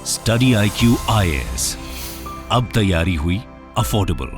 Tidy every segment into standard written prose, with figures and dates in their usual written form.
Study IQ IAS, अब तैयारी हुई अफोर्डेबल।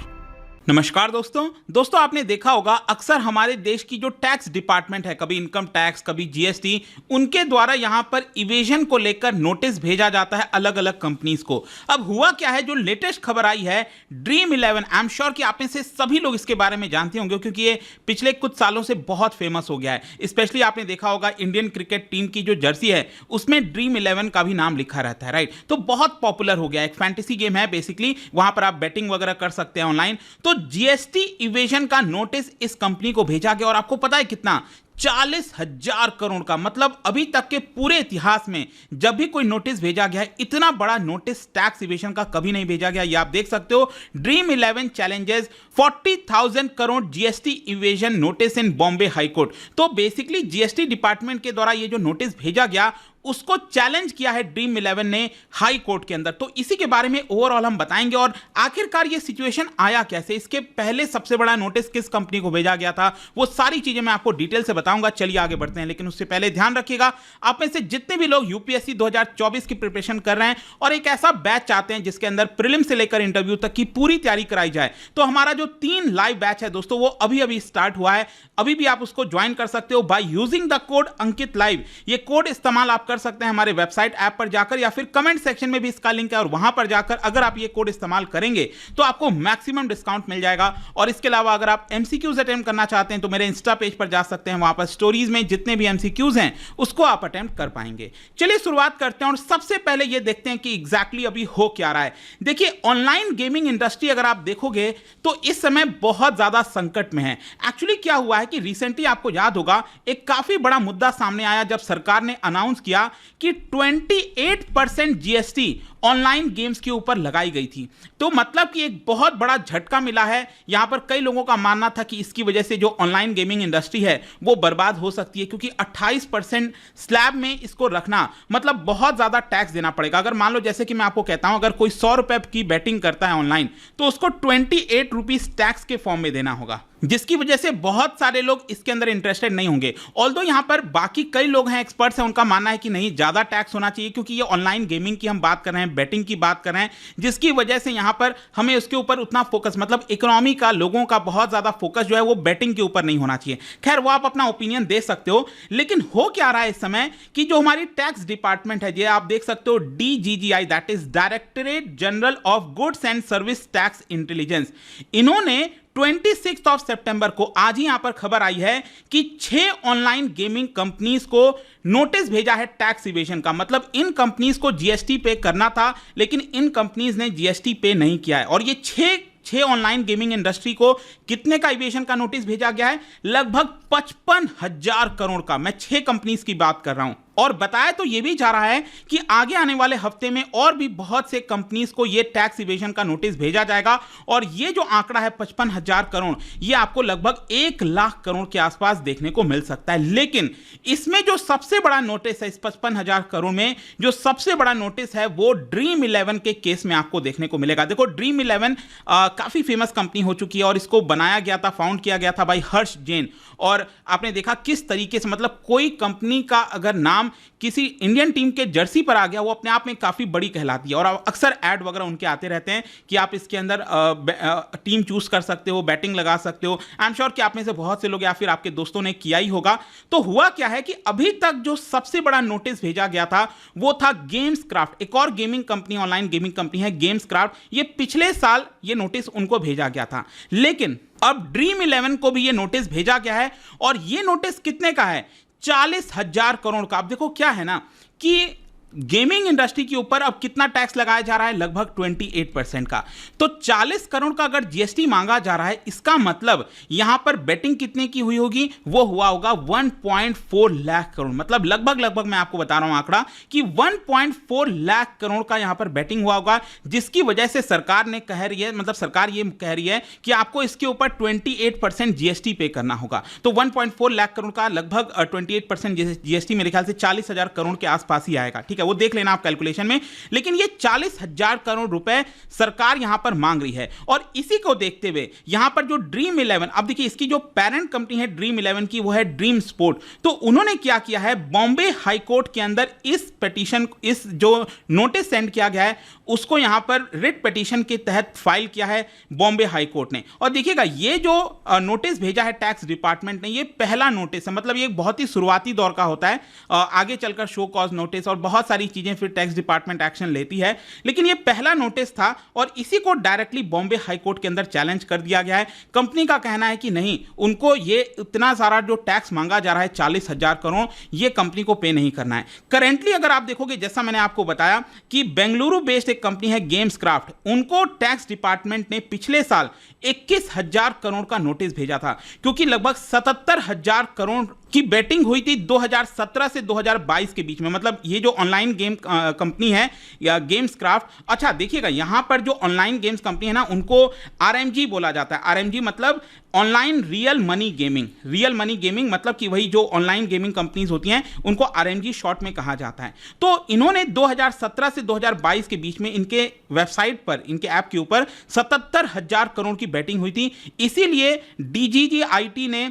नमस्कार दोस्तों आपने देखा होगा अक्सर हमारे देश की जो टैक्स डिपार्टमेंट है, कभी इनकम टैक्स, कभी जीएसटी, उनके द्वारा यहां पर इवेजन को लेकर नोटिस भेजा जाता है अलग अलग कंपनीज को। अब हुआ क्या है, जो लेटेस्ट खबर आई है ड्रीम 11, आई एम श्योर कि आप में से सभी लोग इसके बारे में जानते होंगे क्योंकि ये पिछले कुछ सालों से बहुत फेमस हो गया है। स्पेशली आपने देखा होगा इंडियन क्रिकेट टीम की जो जर्सी है उसमें ड्रीम 11 का भी नाम लिखा रहता है, राइट। तो बहुत पॉपुलर हो गया, एक फैंटेसी गेम है बेसिकली, वहां पर आप बैटिंग वगैरह कर सकते हैं ऑनलाइन। तो जीएसटी इवेजन का नोटिस इस कंपनी को भेजा गया और आपको पता है कितना, 40,000 करोड़ का। मतलब अभी तक के पूरे इतिहास में जब भी कोई नोटिस भेजा गया है, इतना बड़ा नोटिस टैक्स इवेजन का कभी नहीं भेजा गया। ये आप देख सकते हो, dream 11 challenges 40,000 crore GST evasion notice in Bombay high court. तो बेसिकली जीएसटी डिपार्टमेंट के द्वारा ये जो नोटिस भेजा गया उसको चैलेंज किया है ड्रीम 11 ने हाई कोर्ट के अंदर। तो इसी के बारे में ओवरऑल हम बताएंगे और आखिरकार ये सिचुएशन आया कैसे, इसके पहले सबसे बड़ा नोटिस किस कंपनी को भेजा गया था, वो सारी चीजें मैं आपको डिटेल से बताऊंगा। चलिए आगे बढ़ते हैं, लेकिन उससे पहले ध्यान रखिएगा, आप में से जितने भी लोग यूपीएससी 2024 की प्रिपरेशन कर रहे हैं और एक ऐसा बैच चाहते हैं जिसके अंदर प्रीलिम से लेकर इंटरव्यू तक की पूरी तैयारी कराई जाए, तो हमारा जो 3 लाइव बैच है दोस्तों वो अभी अभी स्टार्ट हुआ है। अभी भी आप उसको ज्वाइन कर सकते हो by using the code Ankit live. ये कोड इस्तेमाल आप कर सकते हैं हमारे वेबसाइट ऐप पर जाकर, या फिर कमेंट सेक्शन में भी इसका लिंक है और वहां पर जाकर अगर आप ये कोड इस्तेमाल करेंगे तो आपको मैक्सिमम डिस्काउंट मिल जाएगा। और इसके अलावा अगर आप एमसीक्यूज अटेम्प्ट करना चाहते हैं तो मेरे इंस्टा पेज पर जा सकते हैं, वहां पर स्टोरीज में जितने भी एमसीक्यूज हैं उसको आप अटेम्प्ट कर पाएंगे। चलिए शुरुआत करते हैं और सबसे पहले ये देखते हैं कि एग्जैक्टली अभी हो क्या रहा है। देखिए, ऑनलाइन गेमिंग इंडस्ट्री अगर आप देखोगे तो इस समय बहुत ज्यादा संकट में है। एक्चुअली क्या हुआ है कि रिसेंटली आपको याद होगा एक काफी बड़ा मुद्दा सामने आया जब सरकार ने अनाउंस किया कि 28% जीएसटी ऑनलाइन गेम्स के ऊपर लगाई गई थी। तो मतलब कि एक बहुत बड़ा झटका मिला है। यहां पर कई लोगों का मानना था कि इसकी वजह से जो ऑनलाइन गेमिंग इंडस्ट्री है वो बर्बाद हो सकती है, क्योंकि 28% स्लैब में इसको रखना मतलब बहुत ज्यादा टैक्स देना पड़ेगा। अगर मान लो जैसे कि मैं आपको कहता हूं, अगर कोई 100 रुपए की बैटिंग करता है ऑनलाइन तो उसको 28 रुपीज टैक्स के फॉर्म में देना होगा, जिसकी वजह से बहुत सारे लोग इसके अंदर इंटरेस्टेड नहीं होंगे। ऑल्दो यहां पर बाकी कई लोग हैं, एक्सपर्ट्स हैं, उनका मानना है कि नहीं, ज्यादा टैक्स होना चाहिए, क्योंकि ये ऑनलाइन गेमिंग की हम बात कर रहे हैं, बैटिंग की बात कर रहे हैं, जिसकी वजह से यहां पर हमें उसके ऊपर उतना फोकस, मतलब इकोनॉमी का, लोगों का बहुत ज्यादा फोकस जो है वो बैटिंग के ऊपर नहीं होना चाहिए। खैर, वो आप अपना ओपिनियन दे सकते हो, लेकिन हो क्या रहा है इस समय कि जो हमारी टैक्स डिपार्टमेंट है, ये आप देख सकते हो DGGI, that is directorate general of goods and service tax intelligence, इन्होंने 26 सितंबर को, आज ही यहां पर खबर आई है कि 6 ऑनलाइन गेमिंग कंपनीज को नोटिस भेजा है टैक्स इवेजन का। मतलब इन कंपनीज को जीएसटी पे करना था, लेकिन इन कंपनीज ने जीएसटी पे नहीं किया है। और ये 6 ऑनलाइन गेमिंग इंडस्ट्री को कितने का इवेजन का नोटिस भेजा गया है? लगभग 55,000 करोड़ का। मैं 6 कंपनीज की बात कर रहा हूं। और बताया तो यह भी जा रहा है कि आगे आने वाले हफ्ते में और भी बहुत से कंपनीज को यह टैक्स इवेजन का नोटिस भेजा जाएगा। और यह जो आंकड़ा है 55,000 करोड़, यह आपको लगभग 1 लाख करोड़ के आसपास देखने को मिल सकता है। लेकिन इसमें जो सबसे बड़ा नोटिस है, इस 55,000 करोड़ में जो सबसे बड़ा नोटिस है वो ड्रीम 11 के केस में आपको देखने को मिलेगा। देखो, ड्रीम 11 काफी फेमस कंपनी हो चुकी है और इसको बनाया गया था, फाउंड किया गया था भाई हर्ष जैन। और आपने देखा किस तरीके से, मतलब कोई कंपनी का अगर नाम किसी इंडियन टीम के जर्सी पर आ गया, वो अपने आप में काफी बड़ी कहलाती है। और अक्सर ऐड वगैरह उनके आते रहते हैं कि आप इसके अंदर टीम चूज कर सकते हो, बैटिंग लगा सकते हो। आई एम श्योर कि आप में से बहुत से लोग या फिर आपके दोस्तों ने किया ही होगा। तो हुआ क्या है कि अभी तक जो सबसे बड़ा नोटिस भेजा गया था वो था गेम्स क्राफ्ट, एक और gaming company, online gaming company है गेम्स क्राफ्ट। ये पिछले साल ये नोटिस उनको भेजा गया था, लेकिन अब ड्रीम 11 को भी ये नोटिस भेजा गया है। और ये नोटिस कितने का है? 40,000 करोड़ का। अब देखो क्या है ना कि गेमिंग इंडस्ट्री के ऊपर अब कितना टैक्स लगाया जा रहा है? लगभग 28% का। तो 40 करोड़ का अगर जीएसटी मांगा जा रहा है, इसका मतलब यहां पर बेटिंग कितने की हुई होगी? वो हुआ होगा 1.4 लाख करोड़। मतलब लगभग मैं आपको बता रहा हूं आंकड़ा कि 1.4 लाख करोड़ का यहां पर बेटिंग हुआ होगा, जिसकी वजह से सरकार ने कह रही है, मतलब सरकार ये कह रही है कि आपको इसके ऊपर 28% जीएसटी पे करना होगा। तो 1.4 लाख करोड़ का लगभग 28% जीएसटी मेरे ख्याल से 40,000 करोड़ के आसपास ही आएगा। ठीक है, वो देख लेना आप कैलकुलेशन में, लेकिन ये 40,000 करोड़ रुपए सरकार यहां पर मांग रही है। और इसी को देखते हुए यहां पर जो ड्रीम 11, अब देखिए इसकी जो पेरेंट कंपनी है ड्रीम 11 की वो है ड्रीम स्पोर्ट, तो उन्होंने क्या किया है, बॉम्बे हाई कोर्ट के अंदर इस पिटीशन, इस जो नोटिस सेंड किया गया है उसको यहां पर रिट पिटीशन के तहत फाइल किया है बॉम्बे हाई कोर्ट ने। और देखिएगा ये जो नोटिस भेजा है टैक्स डिपार्टमेंट ने, ये पहला नोटिस है, मतलब ये बहुत ही शुरुआती दौर का होता है, आगे चलकर शो कॉज नोटिस और बहुत सारी चीजें फिर टैक्स डिपार्टमेंट एक्शन लेती है, लेकिन ये पहला नोटिस था और इसी को डायरेक्टली बॉम्बे हाई कोर्ट के अंदर चैलेंज कर दिया गया है। कंपनी का कहना है कि नहीं, उनको ये इतना सारा जो टैक्स मांगा जा रहा है 40,000 करोड़, ये कंपनी को पे नहीं करना है। करेंटली अगर आप देखोगे, जैसा मैंने आपको बताया कि बेंगलुरु बेस्ड एक कंपनी है गेम्स क्राफ्ट, उनको टैक्स डिपार्टमेंट ने पिछले साल 21,000 करोड़ का नोटिस भेजा था, क्योंकि लगभग 77,000 करोड़ की बेटिंग हुई थी 2017 से 2022 के बीच में। मतलब ये जो ऑनलाइन गेम कंपनी है या गेम्स क्राफ्ट, अच्छा देखिएगा यहां पर जो ऑनलाइन गेम्स कंपनी है ना, उनको आरएमजी बोला जाता है। आरएमजी मतलब online real money gaming. Real money gaming मतलब कि वही जो ऑनलाइन गेमिंग कंपनीज होती हैं उनको आरएमजी शॉर्ट में कहा जाता है। तो इन्होंने 2017 से 2022 के बीच में इनके वेबसाइट पर, इनके ऐप के ऊपर 77,000 करोड़ की बेटिंग हुई थी, इसीलिए डीजीजीआईटी ने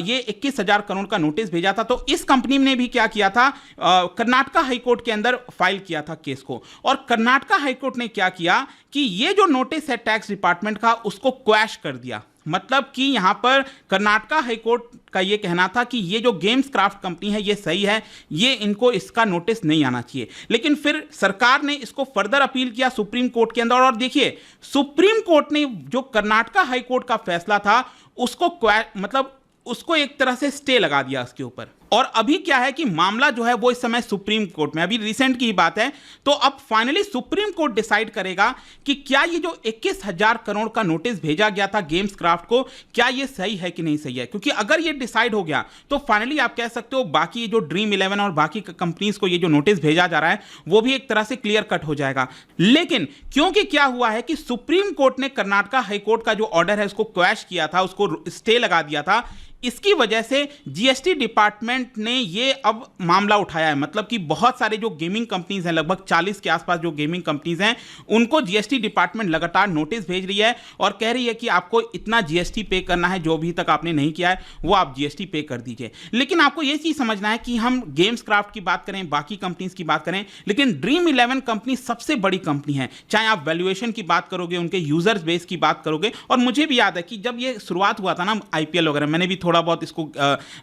ये 21,000 करोड़ का नोटिस भेजा था। तो इस कंपनी ने भी क्या किया था, कर्नाटका हाईकोर्ट के अंदर फाइल किया था केस को, और कर्नाटका हाईकोर्ट ने क्या किया कि ये जो नोटिस है टैक्स डिपार्टमेंट का उसको क्वैश कर दिया। मतलब कि यहां पर कर्नाटका हाईकोर्ट का यह कहना था कि ये जो गेम्स क्राफ्ट कंपनी है ये सही है, ये इनको इसका नोटिस नहीं आना चाहिए, लेकिन फिर सरकार ने इसको फर्दर अपील किया सुप्रीम कोर्ट के अंदर, और देखिए सुप्रीम कोर्ट ने जो कर्नाटका हाईकोर्ट का फैसला था उसको मतलब उसको एक तरह से स्टे लगा दिया उसके ऊपर। और अभी क्या है कि मामला जो है वो इस समय सुप्रीम कोर्ट में, अभी रिसेंट की बात है, तो अब फाइनली सुप्रीम कोर्ट डिसाइड करेगा कि क्या ये जो 21,000 करोड़ का नोटिस भेजा गया था गेम्स क्राफ्ट को, क्या ये सही है कि नहीं सही है। क्योंकि अगर ये डिसाइड हो गया तो फाइनली आप कह सकते हो बाकी जो ड्रीम 11 और बाकी कंपनीज को ये जो नोटिस भेजा जा रहा है वो भी एक तरह से क्लियर कट हो जाएगा। लेकिन क्योंकि क्या हुआ है कि सुप्रीम कोर्ट ने कर्नाटका हाईकोर्ट का जो ऑर्डर है उसको क्वैश किया था, उसको स्टे लगा दिया था, इसकी वजह से जीएसटी डिपार्टमेंट ने ये अब मामला उठाया है। मतलब कि बहुत सारे जो गेमिंग कंपनीज हैं, लगभग 40 के आसपास जो गेमिंग कंपनीज हैं, उनको जीएसटी डिपार्टमेंट लगातार नोटिस भेज रही है और कह रही है कि आपको इतना जीएसटी पे करना है, जो अभी तक आपने नहीं किया है वो आप जीएसटी पे कर दीजिए। लेकिन आपको ये चीज समझना है कि हम गेम्स क्राफ्ट की बात करें, बाकी कंपनीज की बात करें, लेकिन ड्रीम 11 कंपनी सबसे बड़ी कंपनी है। चाहे आप वैल्यूएशन की बात करोगे, उनके यूजर्स बेस की बात करोगे, और मुझे भी याद है कि जब ये शुरुआत हुआ था ना आईपीएल वगैरह, मैंने भी थोड़ा बहुत इसको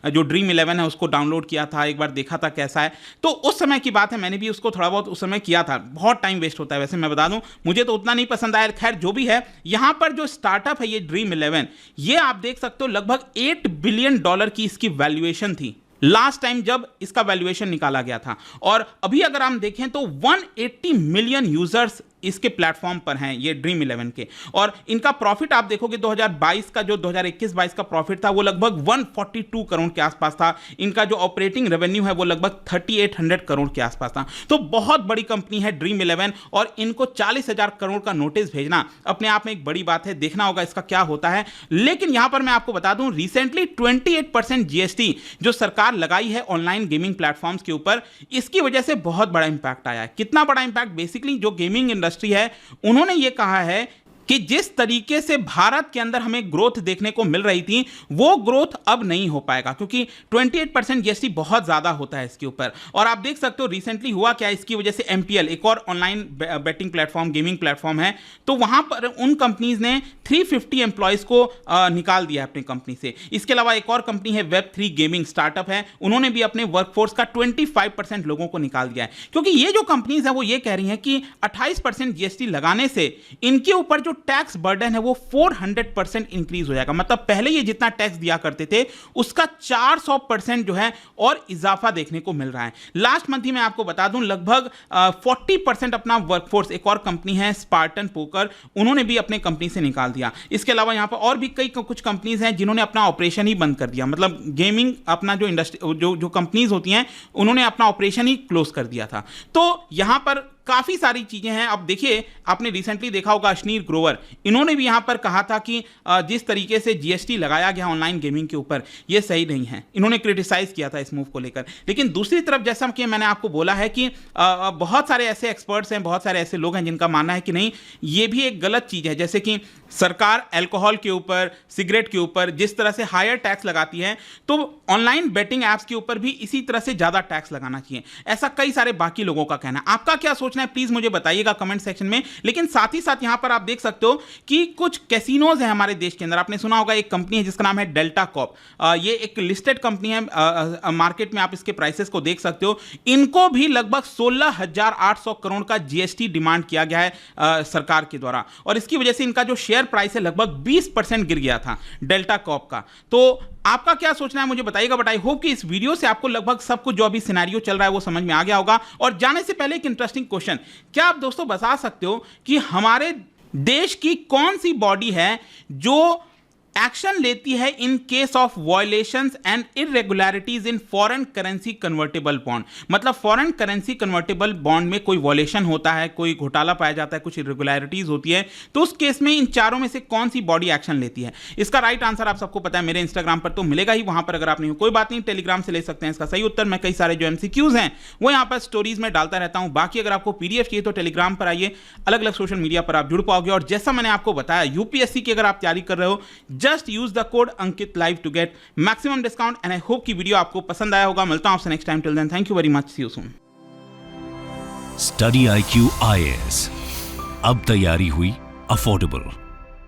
जो ड्रीम 11 है उसको डाउनलोड किया था, एक बार देखा था कैसा है। तो उस समय की बात है, मैंने भी उसको थोड़ा बहुत उस समय किया था। बहुत टाइम वेस्ट होता है वैसे, मैं बता दूं, मुझे तो उतना नहीं पसंद आया। खैर जो भी है, यहां पर जो स्टार्टअप है ये ड्रीम 11, ये आप देख सकते हो लगभग $8 बिलियन की इसकी वैल्यूएशन थी लास्ट टाइम जब इसका वैल्यूएशन निकाला गया था। और अभी अगर हम देखें तो 180 मिलियन यूजर्स इसके प्लेटफॉर्म पर हैं, ये ड्रीम 11 के। और इनका प्रॉफिट आप देखोगे 2022 का जो 2021-22 का प्रॉफिट था वो लगभग 142 करोड़ के आसपास था। इनका जो ऑपरेटिंग रेवेन्यू है वो लगभग 3800 करोड़ के आसपास था। तो बहुत बड़ी कंपनी है ड्रीम 11, और इनको 40,000 करोड़ का नोटिस भेजना अपने आप में एक बड़ी बात है। देखना होगा इसका क्या होता है। लेकिन यहां पर मैं आपको बता दूं, रिसेंटली 28% जीएसटी जो सरकार लगाई है ऑनलाइन गेमिंग प्लेटफॉर्म्स के ऊपर, इसकी वजह से बहुत बड़ा इंपैक्ट आया है। कितना बड़ा इंपैक्ट? बेसिकली जो गेमिंग इंडस्ट्री है उन्होंने ये कहा है कि जिस तरीके से भारत के अंदर हमें ग्रोथ देखने को मिल रही थी वो ग्रोथ अब नहीं हो पाएगा, क्योंकि 28% जीएसटी बहुत ज्यादा होता है इसके ऊपर। और आप देख सकते हो रिसेंटली हुआ क्या, इसकी वजह से एमपीएल, एक और online betting platform, gaming platform है, तो वहां पर उन कंपनीज ने 350 एम्प्लॉयज को निकाल दिया अपनी कंपनी से। इसके अलावा एक और कंपनी है वेब3 गेमिंग स्टार्टअप है, उन्होंने भी अपने वर्कफोर्स का 25% लोगों को निकाल दिया है। क्योंकि ये जो कंपनीज है वो ये कह रही है कि 28% जीएसटी लगाने से इनके ऊपर जो टैक्स बर्डन है वो 400% इंक्रीज हो जाएगा। मतलब पहले ये जितना टैक्स दिया करते थे उसका 400% जो है और इजाफा देखने को मिल रहा है। लास्ट मंथ ही मैं आपको बता दूं लगभग 40% अपना वर्कफोर्स, एक और कंपनी है स्पार्टन पोकर, उन्होंने भी अपने कंपनी से निकाल दिया। इसके अलावा यहां पर और भी कई कुछ कंपनीज हैं जिन्होंने अपना ऑपरेशन ही बंद कर दिया। मतलब गेमिंग अपना जो इंडस्ट्री जो कंपनीज होती हैं उन्होंने अपना ऑपरेशन ही क्लोज कर दिया था। तो यहां पर काफी सारी चीजें हैं। अब देखिए, आपने रिसेंटली देखा होगा अश्नीर ग्रोवर, इन्होंने भी यहां पर कहा था कि जिस तरीके से जीएसटी लगाया गया ऑनलाइन गेमिंग के ऊपर, यह सही नहीं है। इन्होंने क्रिटिसाइज किया था इस मूव को लेकर। लेकिन दूसरी तरफ जैसा कि मैंने आपको बोला है कि बहुत सारे ऐसे एक्सपर्ट्स हैं, बहुत सारे ऐसे लोग हैं जिनका मानना है कि नहीं, यह भी एक गलत चीज है। जैसे कि सरकार अल्कोहल के ऊपर, सिगरेट के ऊपर जिस तरह से हायर टैक्स लगाती है, तो ऑनलाइन बेटिंग एप्स के ऊपर भी इसी तरह से ज्यादा टैक्स लगाना चाहिए। ऐसा कई सारे बाकी लोगों का कहना है। आपका क्या सोचना है, प्लीज मुझे बताइएगा कमेंट सेक्शन में। लेकिन साथ ही साथ यहां पर आप देख सकते हो कि कुछ कैसीनोज हैं हमारे देश के अंदर। आपने सुना होगा एक कंपनी है जिसका नाम है डेल्टा कॉर्प। ये एक लिस्टेड कंपनी है, मार्केट में आप इसके प्राइसेस को देख सकते हो। इनको भी लगभग 16,800 करोड़ का जीएसटी डिमांड किया गया है सरकार के द्वारा, और इसकी वजह से इनका जो शेयर प्राइस है लगभग 20% गिर गया था डेल्टा कॉर्प का। तो आपका क्या सोचना है मुझे बताइएगा। बट आई होप कि इस वीडियो से आपको लगभग सब कुछ जो अभी सिनेरियो चल रहा है वो समझ में आ गया होगा। और जाने से पहले एक इंटरेस्टिंग क्वेश्चन, क्या आप दोस्तों बता सकते हो कि हमारे देश की कौन सी बॉडी है जो एक्शन लेती है in case of violations and irregularities in foreign currency convertible bond? मतलब फॉरेन करेंसी कन्वर्टेबल बॉन्ड में कोई वायलेशन होता है, कोई घोटाला पाया जाता है, कुछ इरेगुलरिटीज होती है, तो उस केस में इन चारों में से कौन सी बॉडी एक्शन लेती है? इसका राइट आंसर आप सबको पता है, मेरे इंस्टाग्राम पर तो मिलेगा ही। वहां पर अगर आप नहीं हो, कोई बात नहीं, टेलीग्राम से ले सकते हैं इसका सही उत्तर। मैं कई सारे जो एमसीक्यूज हैं वो यहां पर स्टोरीज में डालता रहता हूं। बाकी अगर आपको पीडीएफ चाहिए तो टेलीग्राम पर आइए, अलग अलग सोशल मीडिया पर आप जुड़ पाओगे। और जैसा मैंने आपको बताया, यूपीएससी की अगर आप तैयारी कर रहे हो, just use the code Ankit live to get maximum discount. And I hope कि वीडियो आपको पसंद आया होगा। मिलता हूं आपसे next time. Till then, thank you very much, see you soon. Study IQ IAS, अब तैयारी हुई अफोर्डेबल।